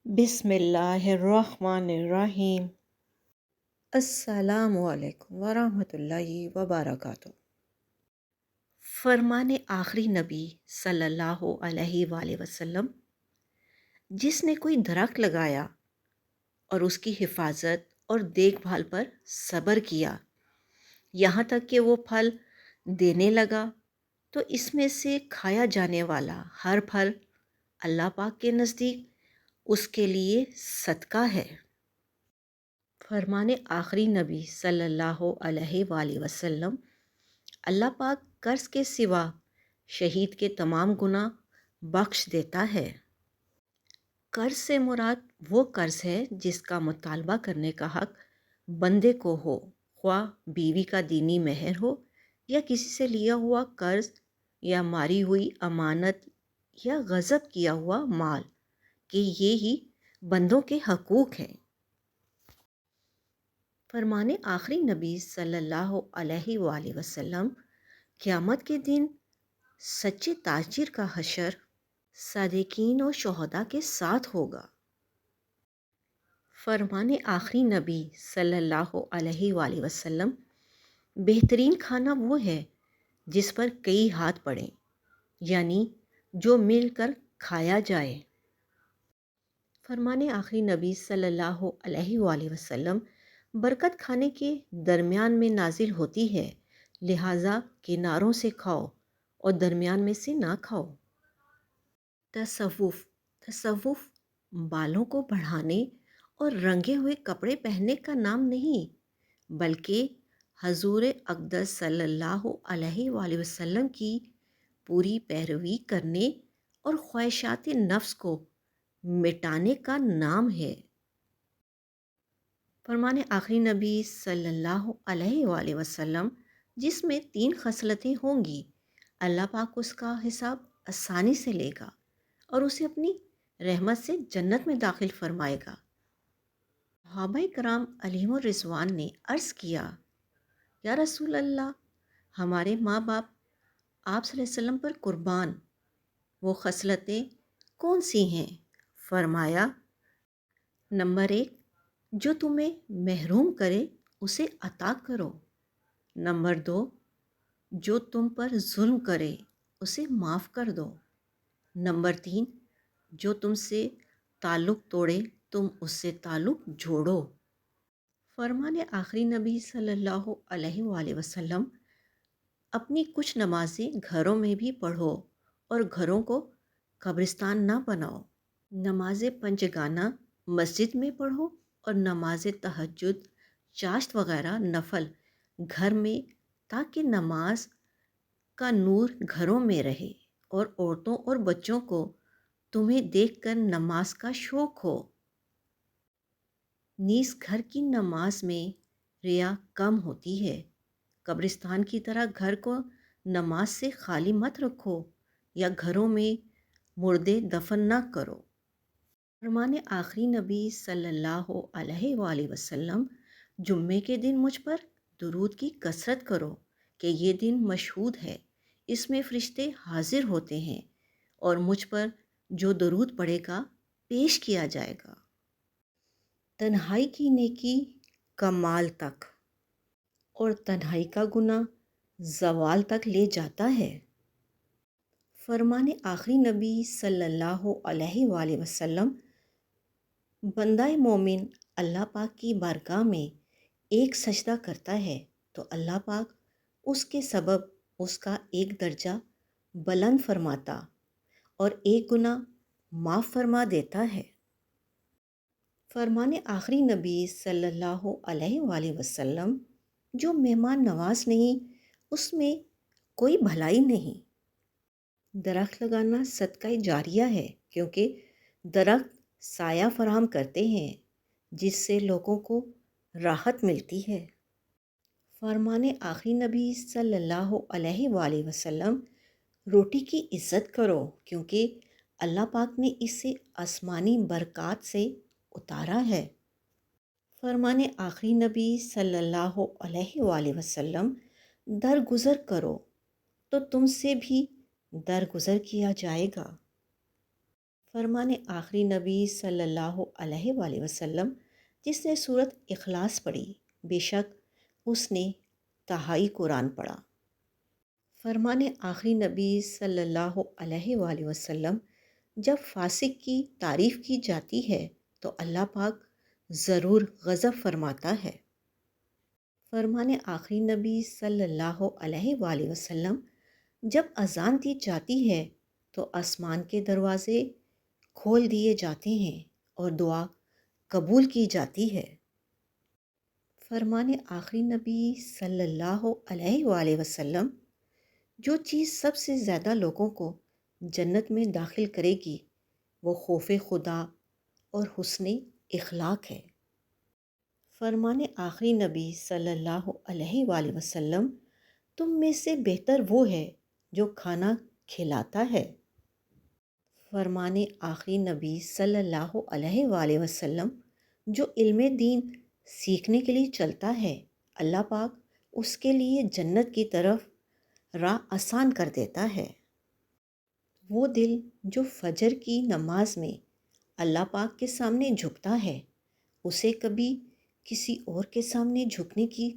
بسم اللہ الرحمن الرحیم۔ السلام علیکم ورحمۃ اللہ وبرکاتہ۔ فرمان آخری نبی صلی اللہ علیہ وآلہ وسلم، جس نے کوئی درخت لگایا اور اس کی حفاظت اور دیکھ بھال پر صبر کیا یہاں تک کہ وہ پھل دینے لگا، تو اس میں سے کھایا جانے والا ہر پھل اللہ پاک کے نزدیک اس کے لیے صدقہ ہے۔ فرمان آخری نبی صلی اللہ علیہ وآلہ وسلم، اللہ پاک قرض کے سوا شہید کے تمام گناہ بخش دیتا ہے۔ قرض سے مراد وہ قرض ہے جس کا مطالبہ کرنے کا حق بندے کو ہو، خواہ بیوی کا دینی مہر ہو یا کسی سے لیا ہوا قرض یا ماری ہوئی امانت یا غصب کیا ہوا مال، کہ یہ ہی بندوں کے حقوق ہیں۔ فرمان آخری نبی صلی اللہ علیہ وآلہ وسلم، قیامت کے دن سچے تاجر کا حشر صادقین و شہداء کے ساتھ ہوگا۔ فرمان آخری نبی صلی اللہ علیہ وآلہ وسلم، بہترین کھانا وہ ہے جس پر کئی ہاتھ پڑیں، یعنی جو مل کر کھایا جائے۔ فرمان آخری نبی صلی اللہ علیہ وآلہ وسلم، برکت کھانے کے درمیان میں نازل ہوتی ہے، لہٰذا کناروں سے کھاؤ اور درمیان میں سے نہ کھاؤ۔ تصوف بالوں کو بڑھانے اور رنگے ہوئے کپڑے پہننے کا نام نہیں، بلکہ حضور اقدس صلی اللہ علیہ وآلہ وسلم کی پوری پیروی کرنے اور خواہشات نفس کو مٹانے کا نام ہے۔ فرمان آخری نبی صلی اللہ علیہ وآلہ وسلم، جس میں 3 خصلتیں ہوں گی، اللہ پاک اس کا حساب آسانی سے لے گا اور اسے اپنی رحمت سے جنت میں داخل فرمائے گا۔ صحابہ کرام علیہم الرضوان نے عرض کیا، یا رسول اللہ، ہمارے ماں باپ آپ صلی اللہ علیہ وسلم پر قربان، وہ خصلتیں کون سی ہیں؟ فرمایا، نمبر 1، جو تمہیں محروم کرے اسے عطا کرو۔ نمبر 2، جو تم پر ظلم کرے اسے معاف کر دو۔ نمبر 3، جو تم سے تعلق توڑے تم اس سے تعلق جوڑو۔ فرمان آخری نبی صلی اللہ علیہ وآلہ وسلم، اپنی کچھ نمازیں گھروں میں بھی پڑھو اور گھروں کو قبرستان نہ بناؤ۔ نماز پنجگانہ مسجد میں پڑھو اور نماز تہجد، چاشت وغیرہ نفل گھر میں، تاکہ نماز کا نور گھروں میں رہے اور عورتوں اور بچوں کو تمہیں دیکھ کر نماز کا شوق ہو۔ نیز گھر کی نماز میں ریا کم ہوتی ہے۔ قبرستان کی طرح گھر کو نماز سے خالی مت رکھو یا گھروں میں مردے دفن نہ کرو۔ فرمان آخری نبی صلی اللہ علیہ وآلہ وسلم، جمعے کے دن مجھ پر درود کی کثرت کرو کہ یہ دن مشہود ہے، اس میں فرشتے حاضر ہوتے ہیں اور مجھ پر جو درود پڑے گا پیش کیا جائے گا۔ تنہائی کی نیکی کمال تک اور تنہائی کا گناہ زوال تک لے جاتا ہے۔ فرمان آخری نبی صلی اللہ علیہ وآلہ وسلم، بندہ مومن اللہ پاک کی بارگاہ میں ایک سجدہ کرتا ہے تو اللہ پاک اس کے سبب اس کا ایک درجہ بلند فرماتا اور ایک گناہ معاف فرما دیتا ہے۔ فرمان آخری نبی صلی اللہ علیہ وآلہ وسلم، جو مہمان نواز نہیں اس میں کوئی بھلائی نہیں۔ درخت لگانا صدقہ جاریہ ہے، کیونکہ درخت سایہ فراہم کرتے ہیں جس سے لوگوں کو راحت ملتی ہے۔ فرمان آخری نبی صلی اللہ علیہ وآلہ وسلم، روٹی کی عزت کرو کیونکہ اللہ پاک نے اسے آسمانی برکات سے اتارا ہے۔ فرمان آخری نبی صلی اللہ علیہ وآلہ وسلم، درگزر کرو تو تم سے بھی درگزر کیا جائے گا۔ فرمان آخری نبی صلی اللہ علیہ وآلہ وسلم جس نے سورت اخلاص پڑھی، بے شک اس نے تہائی قرآن پڑھا۔ فرمان آخری نبی صلی اللہ علیہ وآلہ وسلم جب فاسق کی تعریف کی جاتی ہے تو اللہ پاک ضرور غضب فرماتا ہے۔ فرمان آخری نبی صلی اللہ علیہ وآلہ وسلم جب اذان دی جاتی ہے تو آسمان کے دروازے کھول دیے جاتے ہیں اور دعا قبول کی جاتی ہے۔ فرمان آخری نبی صلی اللہ علیہ وآلہ وسلم جو چیز سب سے زیادہ لوگوں کو جنت میں داخل کرے گی وہ خوف خدا اور حسن اخلاق ہے۔ فرمان آخری نبی صلی اللہ علیہ وآلہ وسلم تم میں سے بہتر وہ ہے جو کھانا کھلاتا ہے۔ فرمان آخری نبی صلی اللہ علیہ وآلہ وسلم جو علم دین سیکھنے کے لیے چلتا ہے اللہ پاک اس کے لیے جنت کی طرف راہ آسان کر دیتا ہے۔ وہ دل جو فجر کی نماز میں اللہ پاک کے سامنے جھکتا ہے اسے کبھی کسی اور کے سامنے جھکنے کی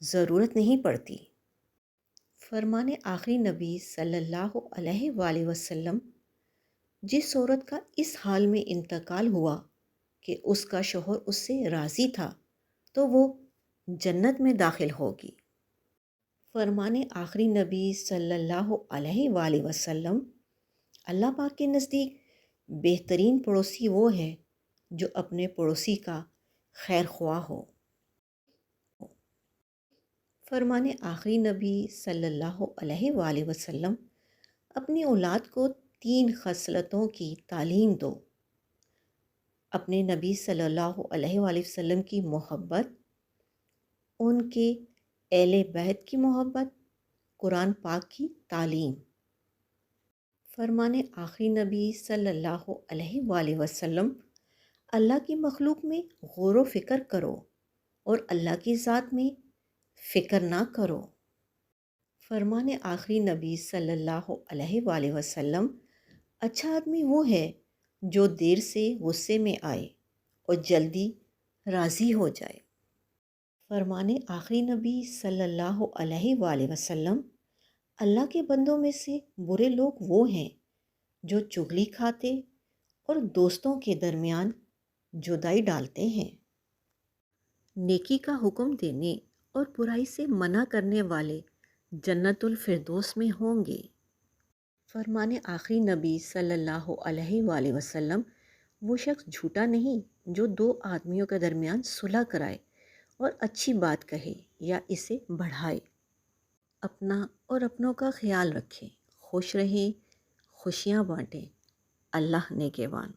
ضرورت نہیں پڑتی۔ فرمان آخری نبی صلی اللہ علیہ وآلہ وسلم جس عورت کا اس حال میں انتقال ہوا کہ اس کا شوہر اس سے راضی تھا تو وہ جنت میں داخل ہوگی۔ فرمان آخری نبی صلی اللہ علیہ وآلہ وسلم اللہ پاک کے نزدیک بہترین پڑوسی وہ ہے جو اپنے پڑوسی کا خیر خواہ ہو۔ فرمان آخری نبی صلی اللہ علیہ وآلہ وسلم اپنی اولاد کو 3 خصلتوں کی تعلیم دو: اپنے نبی صلی اللہ علیہ وآلہ وسلم کی محبت، ان کے اہل بیت کی محبت، قرآن پاک کی تعلیم۔ فرمان آخری نبی صلی اللہ علیہ وآلہ وسلم اللہ کی مخلوق میں غور و فکر کرو اور اللہ کی ذات میں فکر نہ کرو۔ فرمان آخری نبی صلی اللہ علیہ وآلہ وسلم اچھا آدمی وہ ہے جو دیر سے غصے میں آئے اور جلدی راضی ہو جائے۔ فرمان آخری نبی صلی اللہ علیہ وآلہ وسلم اللہ کے بندوں میں سے برے لوگ وہ ہیں جو چغلی کھاتے اور دوستوں کے درمیان جدائی ڈالتے ہیں۔ نیکی کا حکم دینے اور برائی سے منع کرنے والے جنت الفردوس میں ہوں گے۔ فرمان آخری نبی صلی اللہ علیہ وآلہ وسلم وہ شخص جھوٹا نہیں جو 2 آدمیوں کے درمیان صلح کرائے اور اچھی بات کہے یا اسے بڑھائے۔ اپنا اور اپنوں کا خیال رکھیں، خوش رہیں، خوشیاں بانٹیں۔ اللہ نگہبان۔